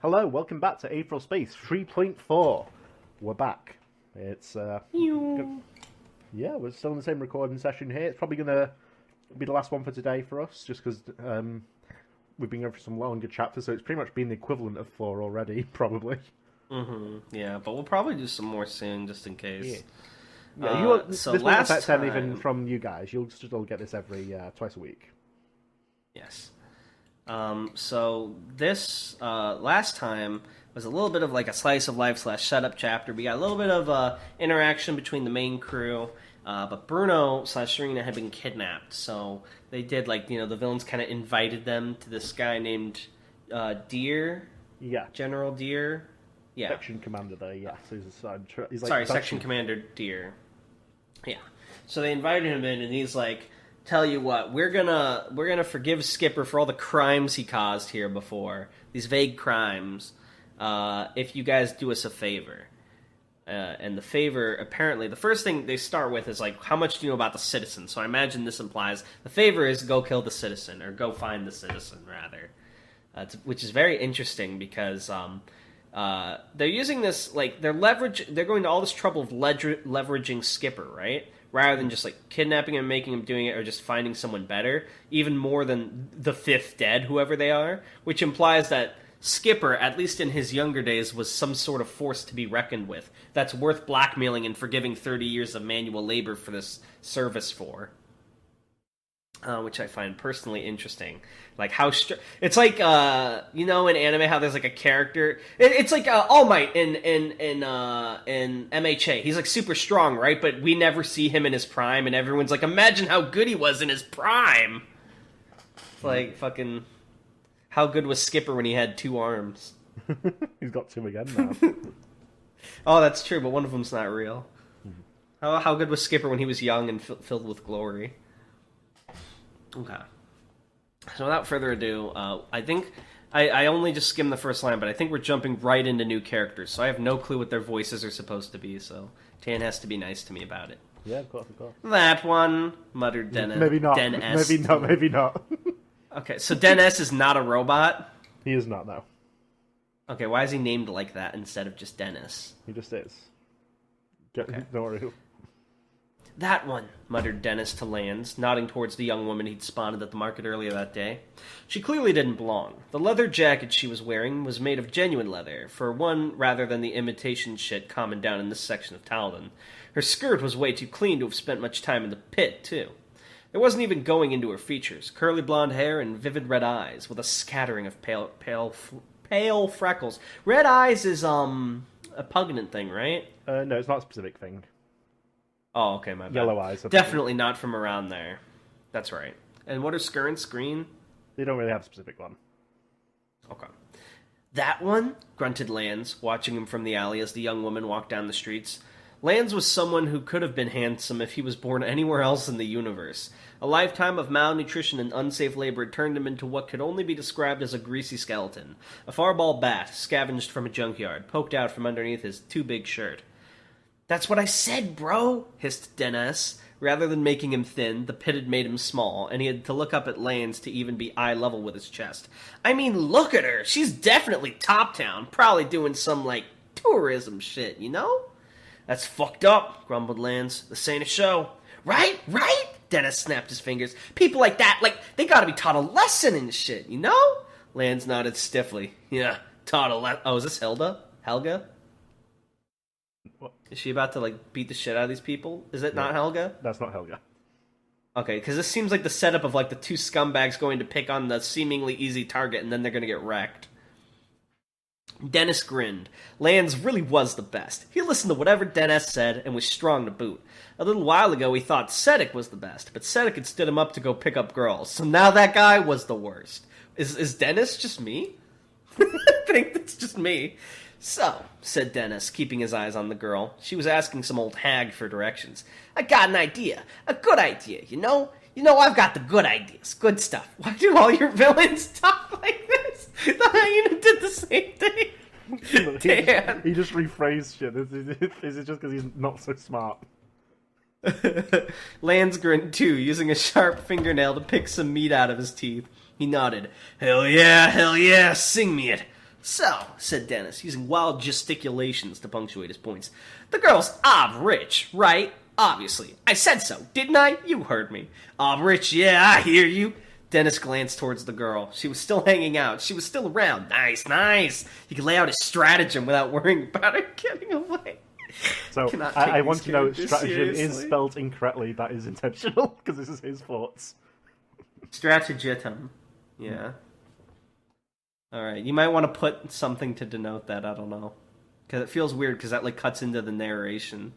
Hello, welcome back to Aetheral Space 3.4. We're back. It's yeah, we're still in the same recording session here. It's probably gonna be the last one for today for us, just because we've been going for some longer chapters, so it's pretty much been the equivalent of 4 already, probably. Yeah, but we'll probably do some more soon, just in case. Yeah, so this won't last affect time, anything from you guys. You'll still get this every twice a week. Yes. So this last time was a little bit of like a slice of life / setup chapter. We got a little bit of interaction between the main crew, but Bruno / Serena had been kidnapped. So they did the villains kind of invited them to this guy named Deer. Yeah. General Deer. Yeah. Section commander there. Yeah. So he's Section Commander Deer. Yeah. So they invited him in, and he's like, tell you what, we're gonna forgive Skipper for all the crimes he caused here before, these vague crimes, if you guys do us a favor. And the favor, apparently, the first thing they start with is like, how much do you know about the citizen? So I imagine this implies the favor is go kill the citizen, or go find the citizen, rather. Which is very interesting because they're using this, like, they're going to all this trouble of leveraging Skipper, right? Rather than just, like, kidnapping him, making him doing it, or just finding someone better, even more than the fifth dead, whoever they are, which implies that Skipper, at least in his younger days, was some sort of force to be reckoned with, that's worth blackmailing and forgiving 30 years of manual labor for this service for. Which I find personally interesting. Like, how... it's like, in anime, how there's, like, a character... It's like All Might in MHA. He's, like, super strong, right? But we never see him in his prime, and everyone's like, imagine how good he was in his prime! It's like, fucking... How good was Skipper when he had 2 arms? He's got 2 again now. Oh, that's true, but one of them's not real. How good was Skipper when he was young and filled with glory? Okay. So without further ado, I think I only just skimmed the first line, but I think we're jumping right into new characters, so I have no clue what their voices are supposed to be, so Tan has to be nice to me about it. Yeah, of course, of course. That one, muttered Dennis. Maybe not. Maybe not. Okay, so Dennis is not a robot? He is not, no. Okay, why is he named like that instead of just Dennis? He just is. Okay. Don't worry. That one, muttered Dennis to Lands, nodding towards the young woman he'd spotted at the market earlier that day. She clearly didn't belong. The leather jacket she was wearing was made of genuine leather, for one rather than the imitation shit common down in this section of Talden. Her skirt was way too clean to have spent much time in the pit, too. There wasn't even going into her features. Curly blonde hair and vivid red eyes, with a scattering of pale freckles. Red eyes is, a pugnant thing, right? No, it's not a specific thing. Oh, okay, my bad. Yellow eyes. Definitely not from around there. That's right. And what are skirts? Green? They don't really have a specific one. Okay. That one? Grunted Lands, watching him from the alley as the young woman walked down the streets. Lands was someone who could have been handsome if he was born anywhere else in the universe. A lifetime of malnutrition and unsafe labor had turned him into what could only be described as a greasy skeleton. A farball bat, scavenged from a junkyard, poked out from underneath his too-big shirt. That's what I said, bro, hissed Dennis. Rather than making him thin, the pit had made him small, and he had to look up at Lands to even be eye-level with his chest. I mean, look at her! She's definitely top-town, probably doing some, tourism shit, you know? That's fucked up, grumbled Lands. This ain't a show. Right? Dennis snapped his fingers. People like that, they gotta be taught a lesson and shit, you know? Lands nodded stiffly. Yeah, taught a lesson. Oh, is this Helga? What? Is she about to, beat the shit out of these people? Is it not Helga? That's not Helga. Okay, because this seems like the setup of, the 2 scumbags going to pick on the seemingly easy target, and then they're going to get wrecked. Dennis grinned. Lands really was the best. He listened to whatever Dennis said, and was strong to boot. A little while ago, he thought Sedek was the best, but Sedek had stood him up to go pick up girls, so now that guy was the worst. Is Dennis just me? I think that's just me. So, said Dennis, keeping his eyes on the girl. She was asking some old hag for directions. I got an idea. A good idea, you know? You know, I've got the good ideas. Good stuff. Why do all your villains talk like this? The hyena did the same thing. Damn. He just rephrased shit. Is it just because he's not so smart? Lands grinned too, using a sharp fingernail to pick some meat out of his teeth. He nodded. Hell yeah, sing me it. So, said Dennis, using wild gesticulations to punctuate his points, the girl's rich, right? Obviously. I said so, didn't I? You heard me. Rich, yeah, I hear you. Dennis glanced towards the girl. She was still hanging out. She was still around. Nice, nice. He could lay out his stratagem without worrying about her getting away. So, I want to know stratagem is spelled incorrectly. That is intentional, because this is his thoughts. Stratagem. Yeah. Alright, you might want to put something to denote that, I don't know. Because it feels weird, because that, like, cuts into the narration.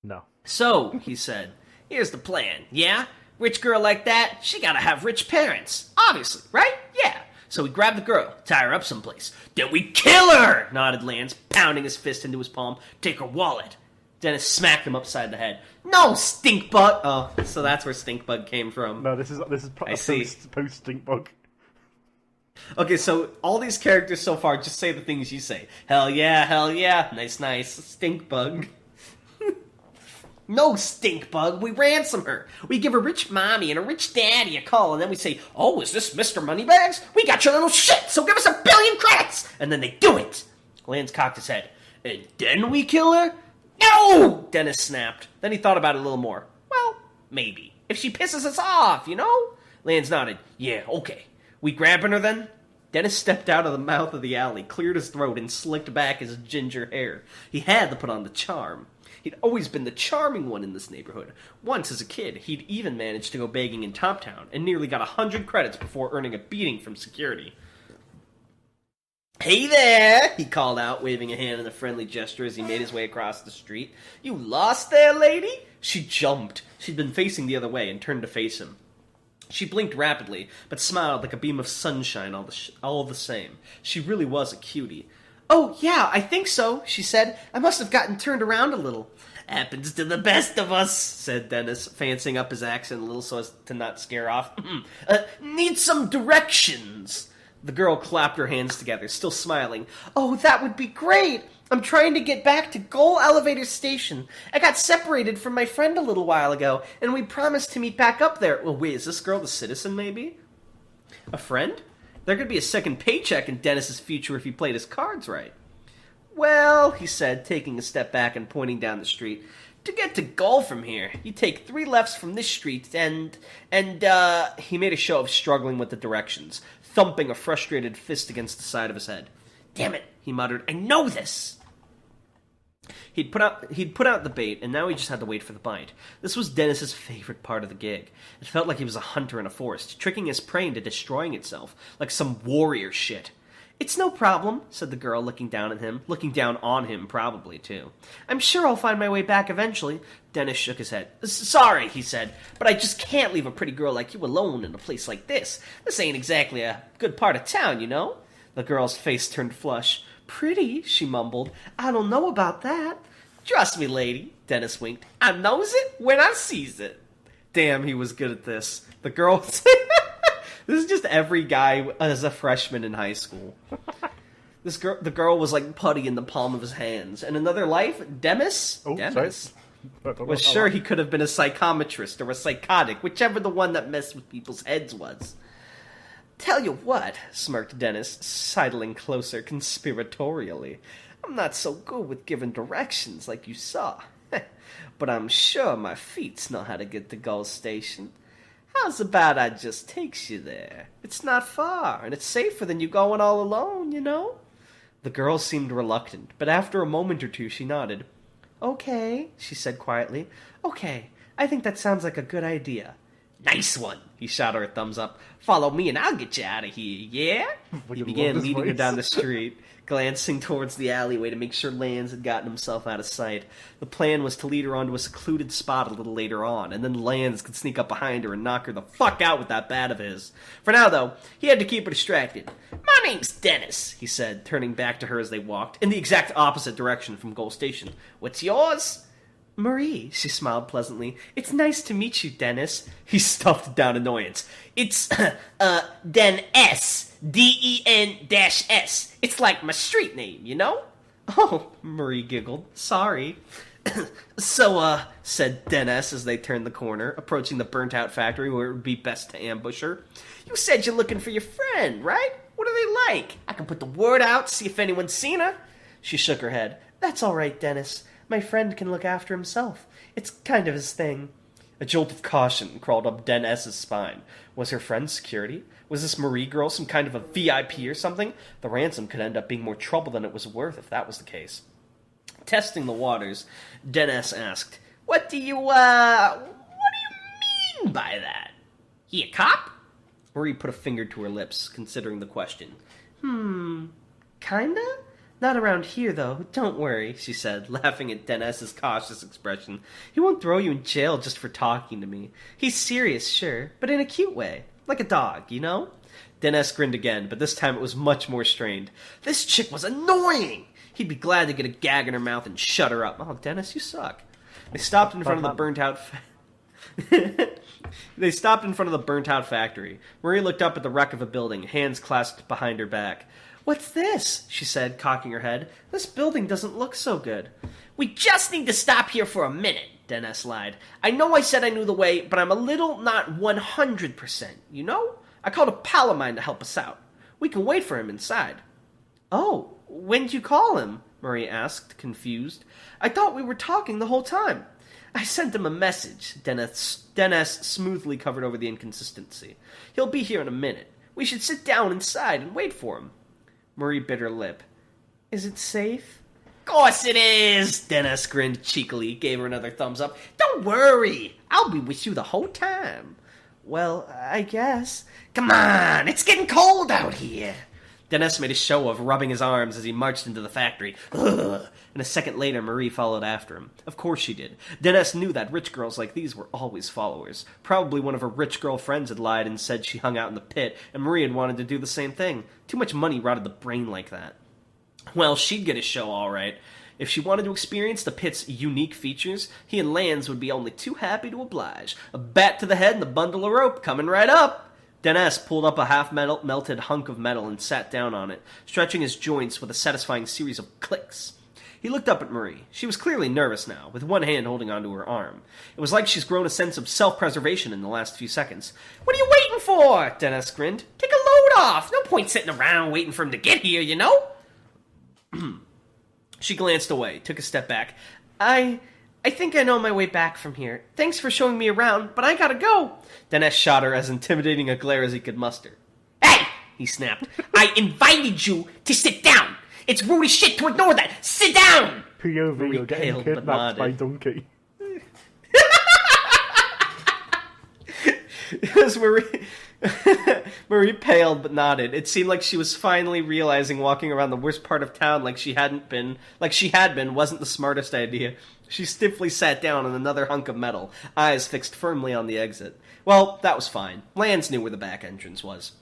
No. So, he said, here's the plan, yeah? Rich girl like that, she gotta have rich parents. Obviously, right? Yeah. So we grab the girl, tie her up someplace. Then we kill her, nodded Lance, pounding his fist into his palm. Take her wallet. Dennis smacked him upside the head. No, stinkbug! Oh, so that's where stinkbug came from. No, this is post stinkbug. Okay, so all these characters so far just say the things you say. Hell yeah, nice, stinkbug. No, stinkbug, we ransom her. We give a rich mommy and a rich daddy a call, and then we say, oh, is this Mr. Moneybags? We got your little shit, so give us 1 billion credits! And then they do it. Lance cocked his head. And then we kill her? No! Dennis snapped. Then he thought about it a little more. Well, maybe. If she pisses us off, you know? Lance nodded. Yeah, okay. We grabbing her then? Dennis stepped out of the mouth of the alley, cleared his throat, and slicked back his ginger hair. He had to put on the charm. He'd always been the charming one in this neighborhood. Once, as a kid, he'd even managed to go begging in Top Town, and nearly got 100 credits before earning a beating from security. Hey there, he called out, waving a hand in a friendly gesture as he made his way across the street. You lost there, lady? She jumped. She'd been facing the other way and turned to face him. She blinked rapidly, but smiled like a beam of sunshine all the same. She really was a cutie. Oh, yeah, I think so, she said. I must have gotten turned around a little. Happens to the best of us, said Dennis, fancying up his accent a little so as to not scare off. Need some directions. The girl clapped her hands together, still smiling. Oh, that would be great. I'm trying to get back to Goal Elevator Station. I got separated from my friend a little while ago, and we promised to meet back up there. Well, wait, is this girl the citizen, maybe? A friend? There could be a second paycheck in Dennis's future if he played his cards right. Well, he said, taking a step back and pointing down the street, to get to Goal from here, you take 3 lefts from this street, and he made a show of struggling with the directions, thumping a frustrated fist against the side of his head. Damn it, he muttered, I know this! He'd put out the bait, and now he just had to wait for the bite. This was Dennis's favorite part of the gig. It felt like he was a hunter in a forest, tricking his prey into destroying itself, like some warrior shit. It's no problem, said the girl, looking down on him, probably, too. I'm sure I'll find my way back eventually. Dennis shook his head. Sorry, he said, but I just can't leave a pretty girl like you alone in a place like this. This ain't exactly a good part of town, you know? The girl's face turned flush. Pretty, she mumbled. I don't know about that. Trust me, lady, Dennis winked. I knows it when I sees it. Damn, he was good at this. The girl... This is just every guy as a freshman in high school. The girl was like putty in the palm of his hands. In another life, Demis was sure he could have been a psychometrist or a psychotic, whichever the one that messed with people's heads was. Tell you what, smirked Dennis, sidling closer conspiratorially. I'm not so good with giving directions like you saw. But I'm sure my feet know how to get to Goal Station. How's about I just takes you there? It's not far, and it's safer than you going all alone, you know? The girl seemed reluctant, but after a moment or two she nodded. Okay, she said quietly. Okay, I think that sounds like a good idea. Nice one, he shot her a thumbs up. Follow me and I'll get you out of here, yeah? He began leading her down the street, glancing towards the alleyway to make sure Lance had gotten himself out of sight. The plan was to lead her onto a secluded spot a little later on, and then Lance could sneak up behind her and knock her the fuck out with that bat of his. For now, though, he had to keep her distracted. My name's Dennis, he said, turning back to her as they walked, in the exact opposite direction from Goal Station. What's yours? Marie, she smiled pleasantly. It's nice to meet you, Dennis. He stuffed down annoyance. It's, Den-S. D-E-N-S. It's like my street name, you know? Oh, Marie giggled. Sorry. So, said Dennis as they turned the corner, approaching the burnt-out factory where it would be best to ambush her. You said you're looking for your friend, right? What What are they like? I can put the word out, see if anyone's seen her. She shook her head. That's all right, Dennis. My friend can look after himself. It's kind of his thing. A jolt of caution crawled up Dennis's spine. Was her friend security? Was this Marie girl some kind of a VIP or something? The ransom could end up being more trouble than it was worth if that was the case. Testing the waters, Dennis asked, What do you mean by that? He a cop? Marie put a finger to her lips, considering the question. Kinda? Not around here, though. Don't worry, she said, laughing at Dennis's cautious expression. He won't throw you in jail just for talking to me. He's serious, sure, but in a cute way. Like a dog, you know? Dennis grinned again, but this time it was much more strained. This chick was annoying! He'd be glad to get a gag in her mouth and shut her up. Oh, Dennis, you suck. They stopped in front of the burnt-out... They stopped in front of the burnt-out factory. Marie looked up at the wreck of a building, hands clasped behind her back. What's this? She said, cocking her head. This building doesn't look so good. We just need to stop here for a minute, Dennis lied. I know I said I knew the way, but I'm a little not 100%, you know? I called a pal of mine to help us out. We can wait for him inside. Oh, when'd you call him? Marie asked, confused. I thought we were talking the whole time. I sent him a message, Dennis smoothly covered over the inconsistency. He'll be here in a minute. We should sit down inside and wait for him. Marie bit her lip. Is it safe? Course it is! Dennis grinned cheekily, gave her another thumbs up. Don't worry! I'll be with you the whole time. Well, I guess. Come on! It's getting cold out here! Dennis made a show of rubbing his arms as he marched into the factory. Ugh. And a second later, Marie followed after him. Of course she did. Dennis knew that rich girls like these were always followers. Probably one of her rich girl friends had lied and said she hung out in the pit, and Marie had wanted to do the same thing. Too much money rotted the brain like that. Well, she'd get a show all right. If she wanted to experience the pit's unique features, he and Lance would be only too happy to oblige. A bat to the head and a bundle of rope coming right up. Dennis pulled up a half-melted hunk of metal and sat down on it, stretching his joints with a satisfying series of clicks. He looked up at Marie. She was clearly nervous now, with one hand holding onto her arm. It was like she's grown a sense of self-preservation in the last few seconds. What are you waiting for? Dennis grinned. Take a load off. No point sitting around waiting for him to get here, you know? She glanced away, took a step back. I think I know my way back from here. Thanks for showing me around, but I gotta go. Dennis shot her as intimidating a glare as he could muster. Hey! He snapped. I invited you to sit down. It's rude as shit to ignore that. Sit down! POV, you're getting kidnapped by Donkey. As Marie paled but nodded. It seemed like she was finally realizing walking around the worst part of town like she had been wasn't the smartest idea. She stiffly sat down on another hunk of metal, eyes fixed firmly on the exit. Well, that was fine. Lance knew where the back entrance was.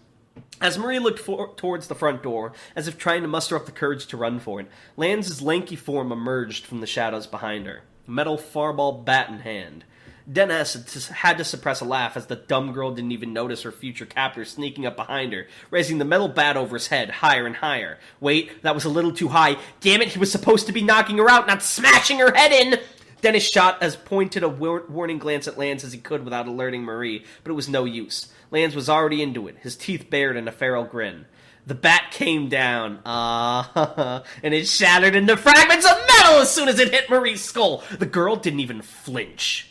As Marie looked towards the front door, as if trying to muster up the courage to run for it, Lance's lanky form emerged from the shadows behind her, a metal farball bat in hand. Dennis had to suppress a laugh as the dumb girl didn't even notice her future captor sneaking up behind her, raising the metal bat over his head, higher and higher. Wait, that was a little too high. Damn it, he was supposed to be knocking her out, not smashing her head in! Dennis shot as pointed a warning glance at Lance as he could without alerting Marie, but it was no use. Lance was already into it, his teeth bared in a feral grin. The bat came down, and it shattered into fragments of metal as soon as it hit Marie's skull. The girl didn't even flinch.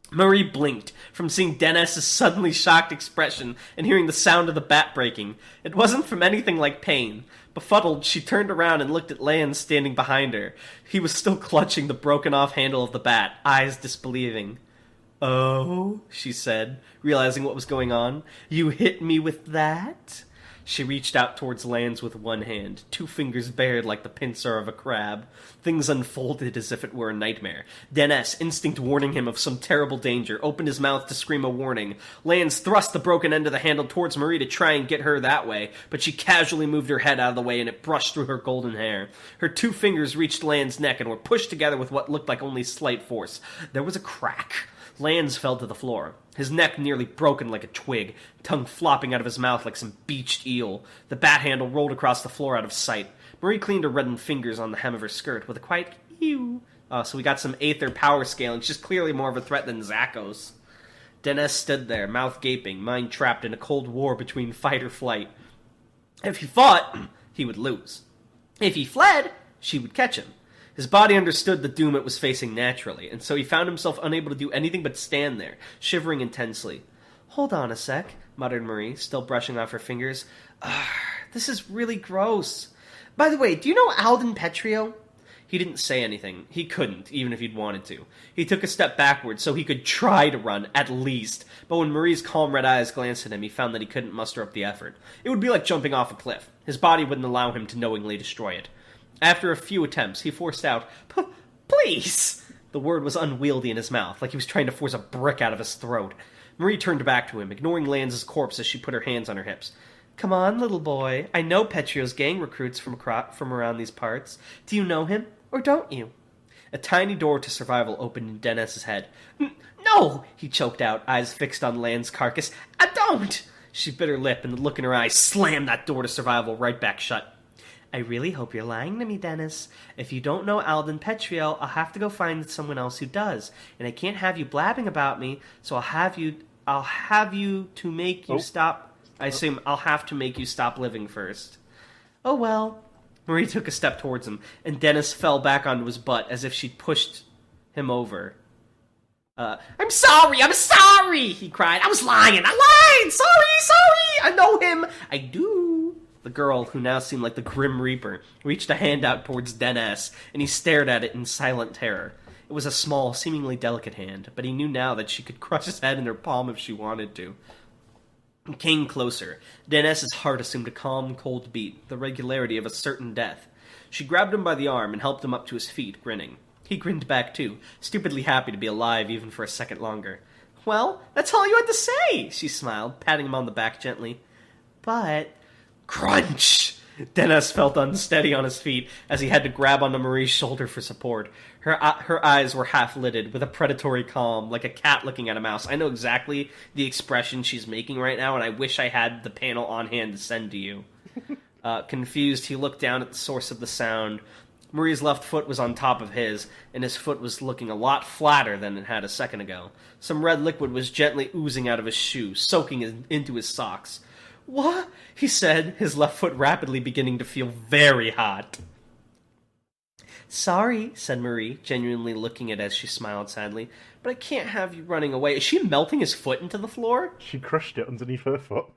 Marie blinked from seeing Dennis's suddenly shocked expression and hearing the sound of the bat breaking. It wasn't from anything like pain. Befuddled, she turned around and looked at Lance standing behind her. He was still clutching the broken-off handle of the bat, eyes disbelieving. Oh, she said, realizing what was going on. You hit me with that? She reached out towards Lance with one hand, two fingers bared like the pincer of a crab. Things unfolded as if it were a nightmare. Dennis, instinct warning him of some terrible danger, opened his mouth to scream a warning. Lance thrust the broken end of the handle towards Marie to try and get her that way, but she casually moved her head out of the way and it brushed through her golden hair. Her two fingers reached Lance's neck and were pushed together with what looked like only slight force. There was a crack. Lance fell to the floor, his neck nearly broken like a twig, tongue flopping out of his mouth like some beached eel. The bat handle rolled across the floor out of sight. Marie cleaned her reddened fingers on the hem of her skirt with a quiet ew. So we got some Aether power scaling. She's clearly more of a threat than Zakos. Dennis stood there, mouth gaping, mind trapped in a cold war between fight or flight. If he fought, he would lose. If he fled, she would catch him. His body understood the doom it was facing naturally, and so he found himself unable to do anything but stand there, shivering intensely. "Hold on a sec," muttered Marie, still brushing off her fingers. This is really gross. By the way, do you know Alden Petrio? He didn't say anything. He couldn't, even if he'd wanted to. He took a step backward so he could try to run, at least. But when Marie's calm red eyes glanced at him, he found that he couldn't muster up the effort. It would be like jumping off a cliff. His body wouldn't allow him to knowingly destroy it. After a few attempts, he forced out, "Please!" The word was unwieldy in his mouth, like he was trying to force a brick out of his throat. Marie turned back to him, ignoring Lance's corpse as she put her hands on her hips. "Come on, little boy. I know Petrio's gang recruits from around these parts. Do you know him, or don't you?" A tiny door to survival opened in Dennis's head. "No!" he choked out, eyes fixed on Lance's carcass. "I don't!" She bit her lip, and the look in her eyes slammed that door to survival right back shut. "I really hope you're lying to me, Dennis. If you don't know Alden Petrio, I'll have to go find someone else who does. And I can't have you blabbing about me, so I'll have you to make you stop. I assume I'll have to make you stop living first." "Oh, well." Marie took a step towards him, and Dennis fell back onto his butt as if she'd pushed him over. I'm sorry, he cried. "I lied! Sorry! I know him! I do!" The girl, who now seemed like the Grim Reaper, reached a hand out towards Dennis, and he stared at it in silent terror. It was a small, seemingly delicate hand, but he knew now that she could crush his head in her palm if she wanted to. He came closer. Dennis's heart assumed a calm, cold beat, the regularity of a certain death. She grabbed him by the arm and helped him up to his feet, grinning. He grinned back too, stupidly happy to be alive even for a second longer. "Well, that's all you had to say," she smiled, patting him on the back gently. "But..." Crunch! Dennis felt unsteady on his feet as he had to grab onto Marie's shoulder for support. Her eyes were half-lidded, with a predatory calm, like a cat looking at a mouse. I know exactly the expression she's making right now, and I wish I had the panel on hand to send to you. Confused, he looked down at the source of the sound. Marie's left foot was on top of his, and his foot was looking a lot flatter than it had a second ago. Some red liquid was gently oozing out of his shoe, soaking into his socks. "What?" he said, his left foot rapidly beginning to feel very hot. "Sorry," said Marie, genuinely looking at it as she smiled sadly, "but I can't have you running away." Is she melting his foot into the floor? She crushed it underneath her foot.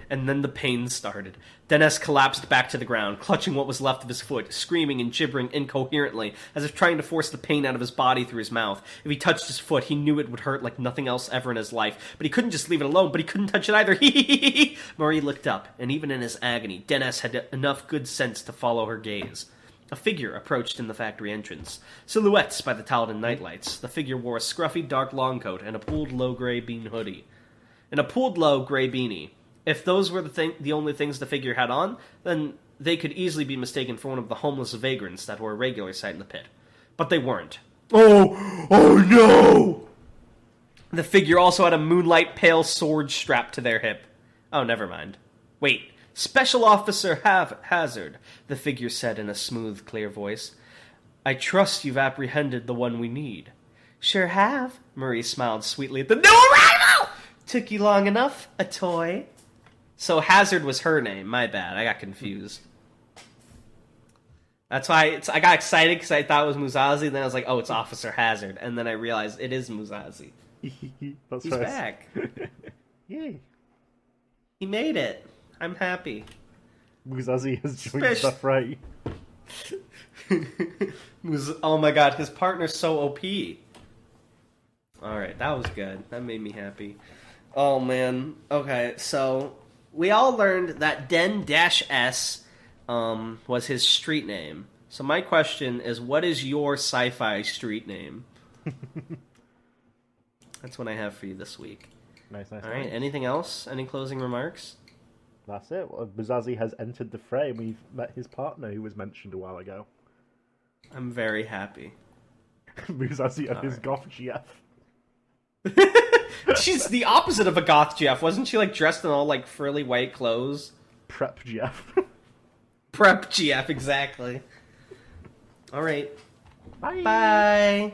And then the pain started. Dennis collapsed back to the ground, clutching what was left of his foot, screaming and gibbering incoherently, as if trying to force the pain out of his body through his mouth. If he touched his foot, he knew it would hurt like nothing else ever in his life, but he couldn't just leave it alone, but he couldn't touch it either. Hee. Marie looked up, and even in his agony, Dennis had enough good sense to follow her gaze. A figure approached in the factory entrance. Silhouettes by the Talden nightlights. The figure wore a scruffy dark long coat and a pooled low gray beanie hoodie. If those were the only things the figure had on, then they could easily be mistaken for one of the homeless vagrants that were a regular sight in the pit. But they weren't. Oh no! The figure also had a moonlight pale sword strapped to their hip. Oh, never mind. Wait, Special Officer Hazard, the figure said in a smooth, clear voice. "I trust you've apprehended the one we need." "Sure have," Marie smiled sweetly at the new arrival! "Took you long enough, a toy." So Hazard was her name. My bad. I got confused. That's why I got excited because I thought it was Muzazi. Then I was like, oh, it's Officer Hazard. And then I realized it is Muzazi. That's He's back. Yay. He made it. I'm happy. Muzazi has joined stuff right. Oh my god, his partner's so OP. Alright, that was good. That made me happy. Oh man. Okay, so we all learned that Den-S was his street name. So my question is, what is your sci-fi street name? That's what I have for you this week. Nice. All right, anything else? Any closing remarks? That's it. Well, Muzazi has entered the fray, and we've met his partner, who was mentioned a while ago. I'm very happy. Muzazi and his goth GF. She's the opposite of a goth GF. Wasn't she like dressed in all like frilly white clothes? Prep GF. Prep GF, exactly. All right. Bye. Bye.